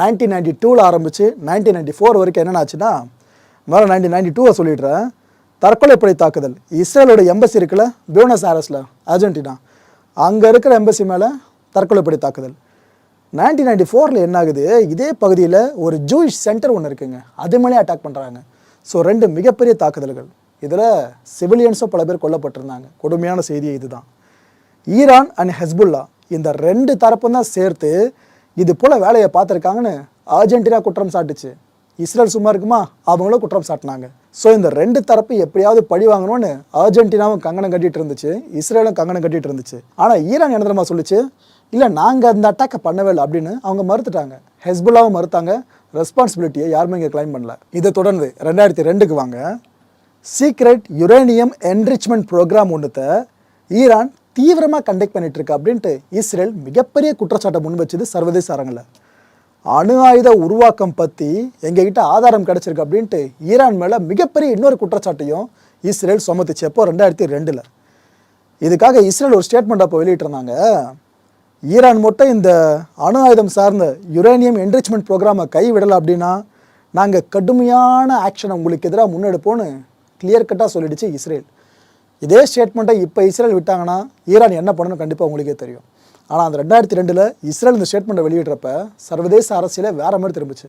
1992 ஆரம்பித்து 1994 வரைக்கும் என்னென்ன ஆச்சுன்னா, முதல்ல 1992 சொல்லிடுறேன். தற்கொலைப்படை தாக்குதல். இஸ்ரேலோட எம்பசி இருக்குல்ல, பியூனஸ் ஏரஸில், அர்ஜென்டினா, அங்கே இருக்கிற எம்பசி மேலே தற்கொலைப்படை தாக்குதல். 1994 என்ன ஆகுது, இதே பகுதியில் ஒரு ஜூயிஷ் சென்டர் ஒன்று இருக்குங்க, அது மேலே அட்டாக் பண்ணுறாங்க. ஸோ 2 மிகப்பெரிய தாக்குதல்கள். இதில் சிவிலியன்ஸும் பல பேர் கொல்லப்பட்டிருந்தாங்க. கொடுமையான செய்தி இதுதான். ஈரான் அண்ட் ஹெஸ்புல்லா இந்த 2 தரப்பும் தான் சேர்த்து இது போல் வேலையை பார்த்துருக்காங்கன்னு அர்ஜென்டினா குற்றம் சாட்டுச்சு. இஸ்ரேல் சும்மா இருக்குமா, அவங்களும் குற்றம் சாட்டினாங்க. ஸோ இந்த 2 தரப்பு எப்படியாவது பழி வாங்கணும்னு அர்ஜென்டினாவும் கங்கணம் கட்டிட்டு இருந்துச்சு, இஸ்ரேலும் கங்கணம் கட்டிட்டு இருந்துச்சு. ஆனால் ஈரான் என்ன தெரியுமா சொல்லிச்சு, இல்லை நாங்கள் அந்த அட்டாக்கை பண்ணவே இல்லை அப்படின்னு அவங்க மறுத்துட்டாங்க. ஹெஸ்புல்லாவும் மறுத்தாங்க. ரெஸ்பான்சிபிலிட்டியை யாருமே இங்கே கிளைம் பண்ணல. இதை தொடர்ந்து 2002க்கு வாங்க, சீக்ரெட் யுரேனியம் என்ரிச்மெண்ட் ப்ரோக்ராம் ஒன்றுத்தை ஈரான் தீவிரமாக கண்டக்ட் பண்ணிட்டு இருக்கு அப்படின்ட்டு இஸ்ரேல் மிகப்பெரிய குற்றச்சாட்டை முன் வச்சது சர்வதேச அரங்கில். அணு ஆயுத உருவாக்கம் பற்றி எங்ககிட்ட ஆதாரம் கிடச்சிருக்கு அப்படின்ட்டு ஈரான் மேலே மிகப்பெரிய இன்னொரு குற்றச்சாட்டையும் இஸ்ரேல் சுமத்துச்சு. எப்போ 2002. இதுக்காக இஸ்ரேல் ஒரு ஸ்டேட்மெண்ட் அப்போ வெளியிட்டிருந்தாங்க. ஈரான் மட்டும் இந்த அணு ஆயுதம் சார்ந்த யுரேனியம் என்ரிச்மெண்ட் ப்ரோக்ராமை கைவிடலை அப்படின்னா நாங்கள் கடுமையான ஆக்ஷனை உங்களுக்கு எதிராக முன்னெடுப்போன்னு கிளியர் கட்டாக சொல்லிடுச்சு இஸ்ரேல். இதே ஸ்டேட்மெண்ட்டை இப்போ இஸ்ரேல் விட்டாங்கன்னா ஈரான் என்ன பண்ணணும் கண்டிப்பாக உங்களுக்கே தெரியும். ஆனால் அந்த 2002 இஸ்ரேல் இந்த ஸ்டேட்மெண்ட்டை வெளியிடுறப்ப சர்வதேச அரசியலே வேறு மாதிரி திரும்பிச்சு.